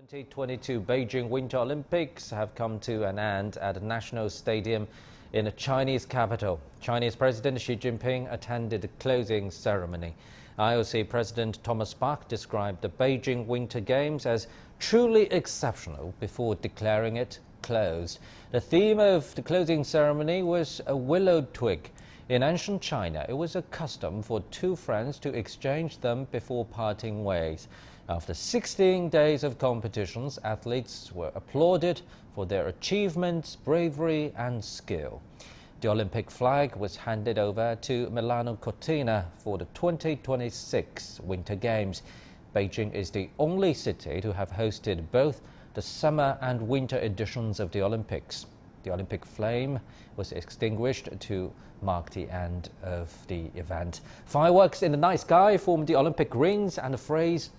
2022 Beijing Winter Olympics have come to an end at the National Stadium in the Chinese capital. Chinese President Xi Jinping attended the closing ceremony. IOC President Thomas Bach described the Beijing Winter Games as truly exceptional before declaring it closed. The theme of the closing ceremony was a willow twig. In ancient China, it was a custom for two friends to exchange them before parting ways. After 16 days of competitions, athletes were applauded for their achievements, bravery and skill. The Olympic flag was handed over to Milano Cortina for the 2026 Winter Games. Beijing is the only city to have hosted both the summer and winter editions of the Olympics. The Olympic flame was extinguished to mark the end of the event. Fireworks in the night sky formed the Olympic rings, and the phrase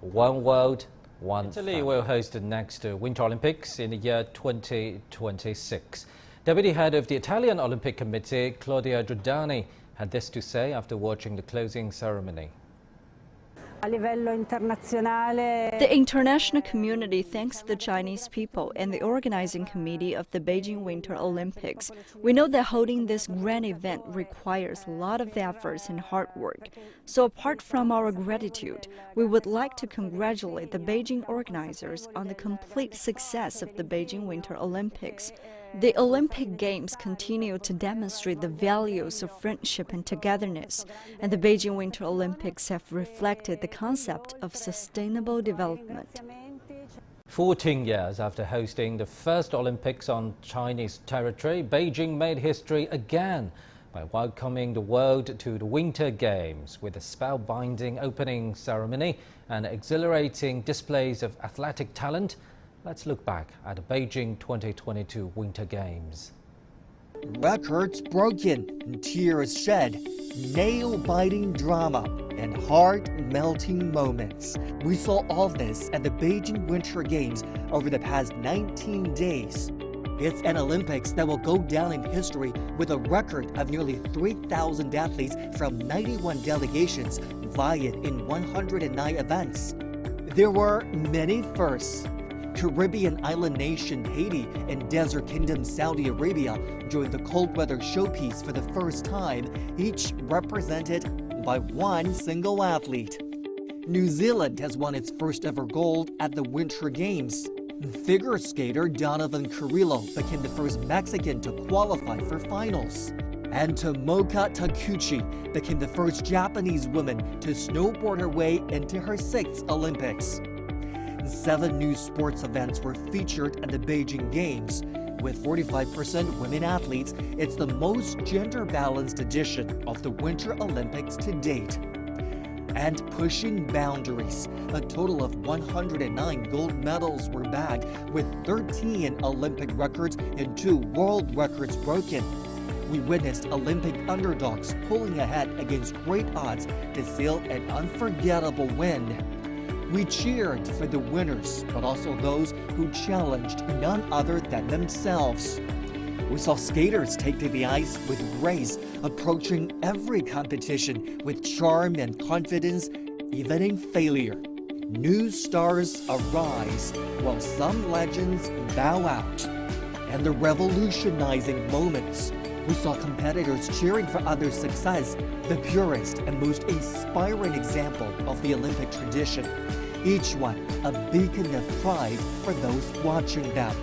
"One World, One Family." Italy will host the next Winter Olympics in the year 2026. Deputy head of the Italian Olympic Committee, Claudia Giordani, had this to say after watching the closing ceremony. The international community thanks the Chinese people and the organizing committee of the Beijing Winter Olympics. We know that holding this grand event requires a lot of efforts and hard work. So apart from our gratitude, we would like to congratulate the Beijing organizers on the complete success of the Beijing Winter Olympics. The Olympic Games continue to demonstrate the values of friendship and togetherness, and the Beijing Winter Olympics have reflected the concept of sustainable development. 14 years after hosting the first Olympics on Chinese territory, Beijing made history again by welcoming the world to the Winter Games with a spellbinding opening ceremony and exhilarating displays of athletic talent. Let's look back at the Beijing 2022 Winter Games. Records broken, tears shed, nail-biting drama, and heart-melting moments. We saw all this at the Beijing Winter Games over the past 19 days. It's an Olympics that will go down in history with a record of nearly 3,000 athletes from 91 delegations vying in 109 events. There were many firsts. Caribbean island nation Haiti and desert kingdom Saudi Arabia joined the cold weather showpiece for the first time, each represented by one single athlete. New Zealand has won its first ever gold at the Winter Games. Figure skater Donovan Carrillo became the first Mexican to qualify for finals. And Tomoka Takuchi became the first Japanese woman to snowboard her way into her 6th Olympics. 7 new sports events were featured at the Beijing Games. With 45% women athletes, it's the most gender-balanced edition of the Winter Olympics to date. And pushing boundaries, a total of 109 gold medals were bagged, with 13 Olympic records and 2 world records broken. We witnessed Olympic underdogs pulling ahead against great odds to seal an unforgettable win. We cheered for the winners, but also those who challenged none other than themselves. We saw skaters take to the ice with grace, approaching every competition with charm and confidence, even in failure. New stars arise, while some legends bow out. And the revolutionizing moments. We saw competitors cheering for others' success, the purest and most inspiring example of the Olympic tradition. Each one a beacon of pride for those watching them.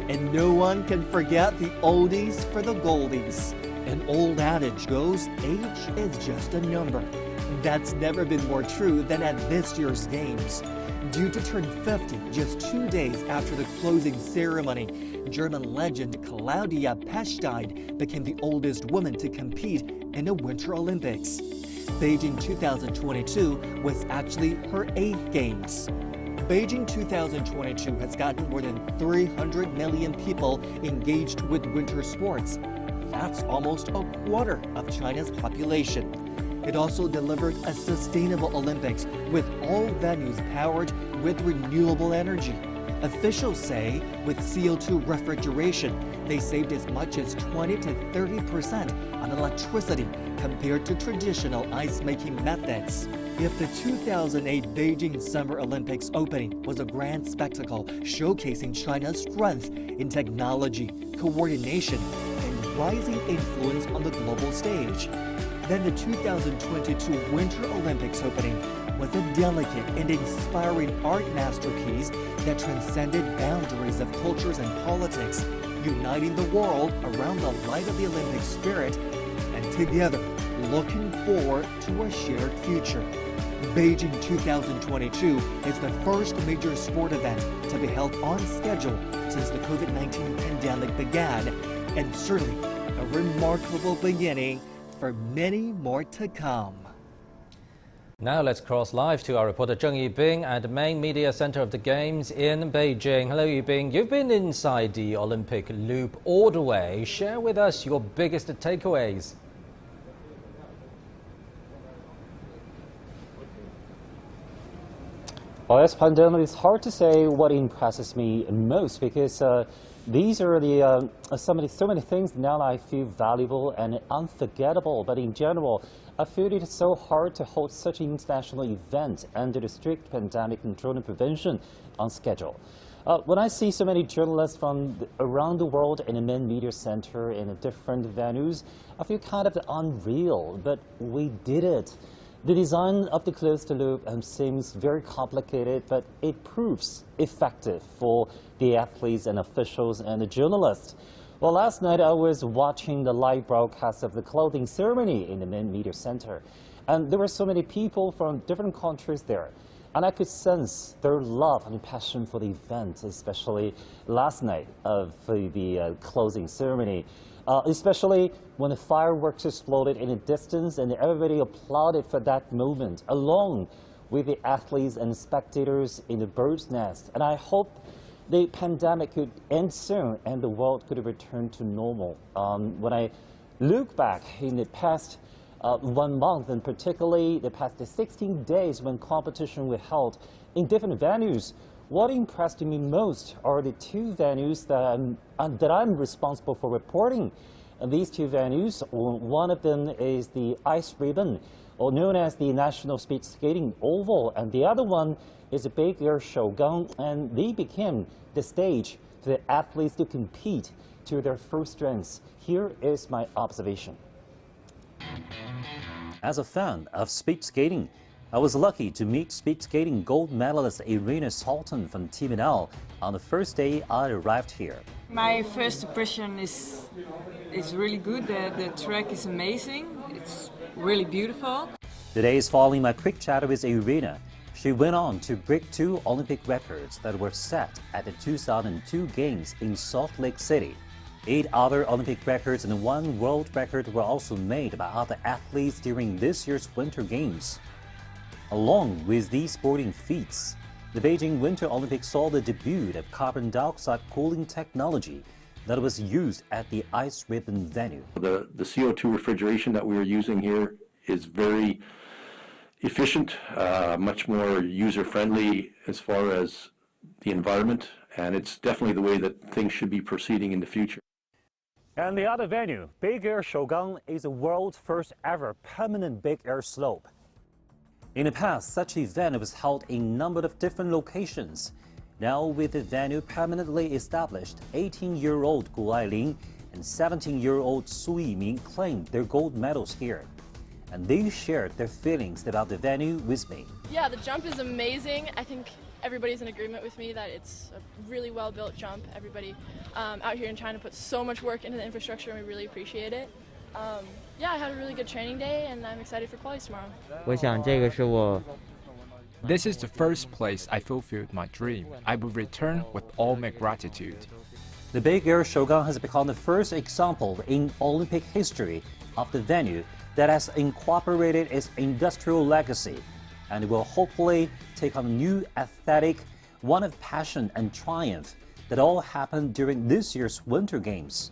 And no one can forget the oldies for the goldies. An old adage goes, age is just a number. That's never been more true than at this year's Games. Due to turn 50 just 2 days after the closing ceremony, German legend Claudia Pechstein became the oldest woman to compete in the Winter Olympics. Beijing 2022 was actually her 8th Games. Beijing 2022 has gotten more than 300 million people engaged with winter sports. That's almost a quarter of China's population. It also delivered a sustainable Olympics with all venues powered with renewable energy. Officials say with CO2 refrigeration, they saved as much as 20 to 30% on electricity compared to traditional ice-making methods. If the 2008 Beijing Summer Olympics opening was a grand spectacle showcasing China's strength in technology, coordination, and rising influence on the global stage, then the 2022 Winter Olympics opening was a delicate and inspiring art masterpiece that transcended boundaries of cultures and politics, uniting the world around the light of the Olympic spirit and together looking forward to a shared future. Beijing 2022 is the first major sport event to be held on schedule since the COVID-19 pandemic began, and certainly a remarkable beginning for many more to come. Now let's cross live to our reporter Zheng Yibing at the main media center of the Games in Beijing. Hello Yibing, you've been inside the Olympic loop all the way. Share with us your biggest takeaways. Well, as pandemic, it's hard to say what impresses me most because these are the so many things now I feel valuable and unforgettable. But in general, I feel it is so hard to hold such an international event under the strict pandemic control and prevention on schedule. When I see so many journalists from around the world in the main media center in different venues, I feel kind of unreal, but we did it. The design of the closed loop seems very complicated, but it proves effective for the athletes and officials and the journalists. Well, last night I was watching the live broadcast of the clothing ceremony in the main media center, and there were so many people from different countries there. And I could sense their love and passion for the event, especially last night of the closing ceremony. Especially when the fireworks exploded in the distance and everybody applauded for that moment, along with the athletes and spectators in the bird's nest. And I hope the pandemic could end soon and the world could return to normal. When I look back in the past 1 month, and particularly the past 16 days when competition was held in different venues, what impressed me most are the two venues that I'm responsible for reporting. And these two venues, one of them is the ice ribbon, or known as the National Speed Skating Oval, and the other one is the Big Air Shougang, and they became the stage for the athletes to compete to their full strengths. Here is my observation. As a fan of speed skating, I was lucky to meet speed skating gold medalist Irina Salton from Team NL on the first day I arrived here. My first impression is really good. The track is amazing. It's really beautiful. Today is following my quick chat with Irina. She went on to break 2 Olympic records that were set at the 2002 Games in Salt Lake City. 8 other Olympic records and 1 world record were also made by other athletes during this year's Winter Games. Along with these sporting feats, the Beijing Winter Olympics saw the debut of carbon dioxide cooling technology that was used at the ice ribbon venue. The CO2 refrigeration that we are using here is very efficient, much more user-friendly as far as the environment, and it's definitely the way that things should be proceeding in the future. And the other venue, Big Air Shougang, is the world's first ever permanent big air slope. In the past, such an event was held in a number of different locations. Now, with the venue permanently established, 18-year-old Gu Ailing and 17-year-old Su Yiming claimed their gold medals here. And they shared their feelings about the venue with me. Yeah, the jump is amazing. I think everybody's in agreement with me that it's a really well-built jump. Everybody out here in China puts so much work into the infrastructure, and we really appreciate it. Yeah, I had a really good training day, and I'm excited for qualies tomorrow. This is the first place I fulfilled my dream. I will return with all my gratitude. The Big Air Shougang has become the first example in Olympic history of the venue that has incorporated its industrial legacy, and it will hopefully take on a new aesthetic, one of passion and triumph that all happened during this year's Winter Games.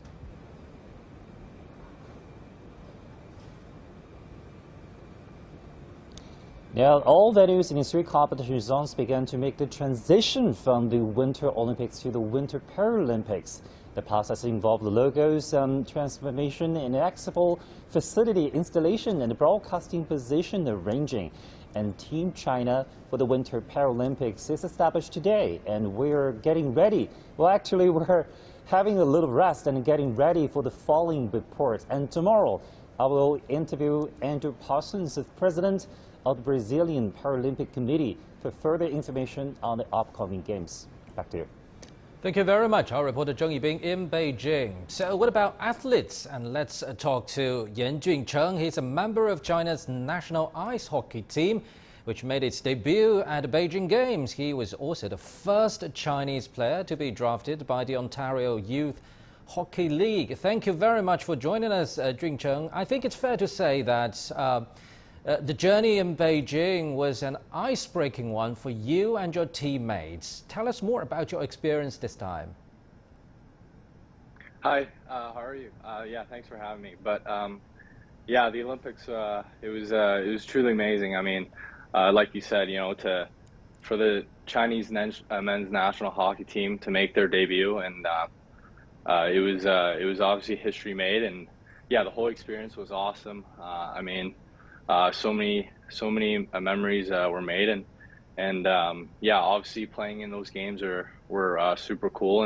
Now, all venues in the 3 competition zones began to make the transition from the Winter Olympics to the Winter Paralympics. The process involved logos, transformation, and expo facility installation and broadcasting position arranging. And Team China for the Winter Paralympics is established today, and we're getting ready. Well, actually, we're having a little rest and getting ready for the following report. And tomorrow, I will interview Andrew Parsons, the president of the Brazilian Paralympic Committee, for further information on the upcoming games. Back to you. Thank you very much, our reporter Zheng Yibing in Beijing. So what about athletes? And let's talk to Yan Juncheng. He's a member of China's national ice hockey team, which made its debut at the Beijing Games. He was also the first Chinese player to be drafted by the Ontario Youth Hockey League. Thank you very much for joining us, Juncheng. I think it's fair to say that the journey in Beijing was an ice-breaking one for you and your teammates. Tell us more about your experience this time. Hi, how are you? Yeah, thanks for having me. But yeah, the Olympics, it was truly amazing. I mean, like you said, for the Chinese men's national hockey team to make their debut, and it was obviously history made, and yeah, the whole experience was awesome. I mean, so many memories were made, and yeah, obviously playing in those games were super cool,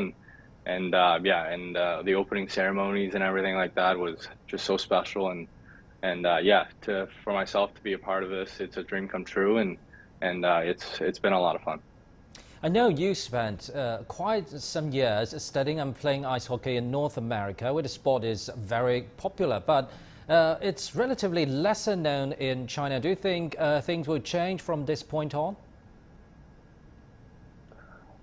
and the opening ceremonies and everything like that was just so special, and yeah, for myself to be a part of this, it's a dream come true, and it's been a lot of fun. I know you spent quite some years studying and playing ice hockey in North America, where the sport is very popular, but it's relatively lesser known in China. Do you think things will change from this point on?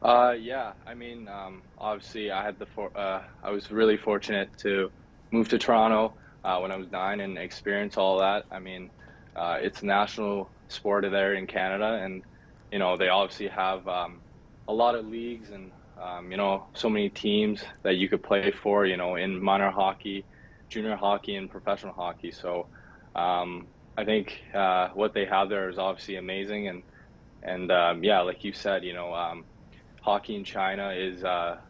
Yeah, I mean, obviously I was really fortunate to move to Toronto when I was 9 and experience all that. I mean, it's a national sport there in Canada, and they obviously have a lot of leagues and so many teams that you could play for, in minor hockey, junior hockey, and professional hockey. So I think what they have there is obviously amazing, and yeah, like you said, hockey in China is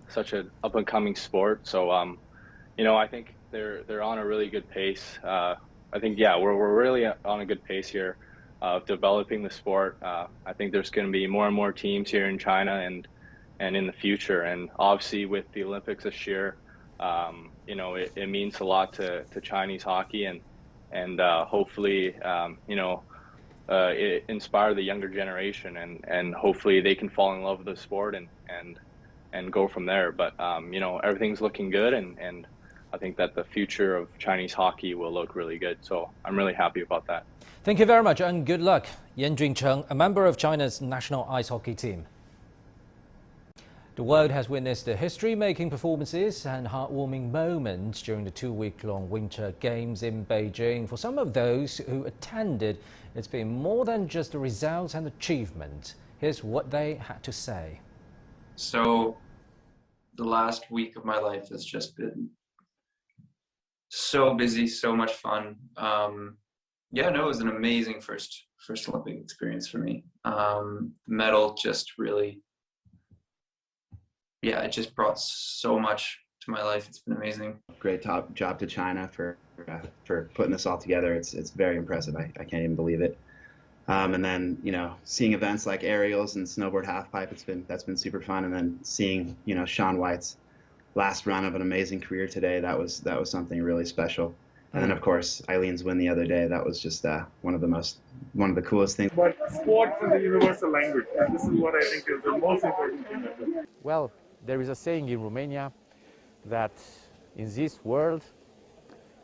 such an up and coming sport. So I think they're on a really good pace. I think, yeah, we're really on a good pace here of developing the sport. I think there's going to be more and more teams here in China and in the future. And obviously with the Olympics this year, it means a lot to Chinese hockey, and hopefully it inspire the younger generation, and hopefully they can fall in love with the sport and go from there. But everything's looking good, and I think that the future of Chinese hockey will look really good. So I'm really happy about that. Thank you very much, and good luck. Yan Juncheng, a member of China's national ice hockey team. The world has witnessed the history-making performances and heartwarming moments during the 2-week-long Winter Games in Beijing. For some of those who attended, it's been more than just the results and achievement. Here's what they had to say. So the last week of my life has just been so busy, so much fun. Yeah, no, it was an amazing first Olympic experience for me. Medal just really, yeah, it just brought so much to my life. It's been amazing. Great job to China for putting this all together. It's very impressive. I can't even believe it. And then seeing events like aerials and snowboard halfpipe, that's been super fun. And then seeing Shaun White's last run of an amazing career today, that was something really special. And then of course Eileen's win the other day, that was just one of the coolest things. But sports is a universal language, and this is what I think is the most important thing. Well, there is a saying in Romania that in this world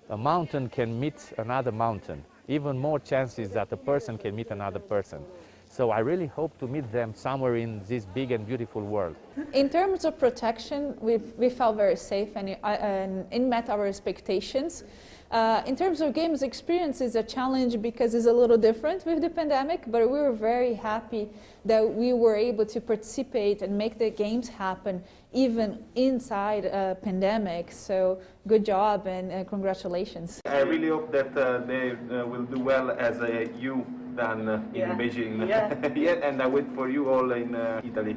a mountain can meet another mountain. Even more chances that a person can meet another person. So I really hope to meet them somewhere in this big and beautiful world. In terms of protection, we felt very safe and it met our expectations. In terms of games experience, is a challenge because it's a little different with the pandemic, but we were very happy that we were able to participate and make the games happen even inside a pandemic. So good job and congratulations. I really hope that they will do well as you done in Beijing. Yeah. Yeah, and I wait for you all in Italy.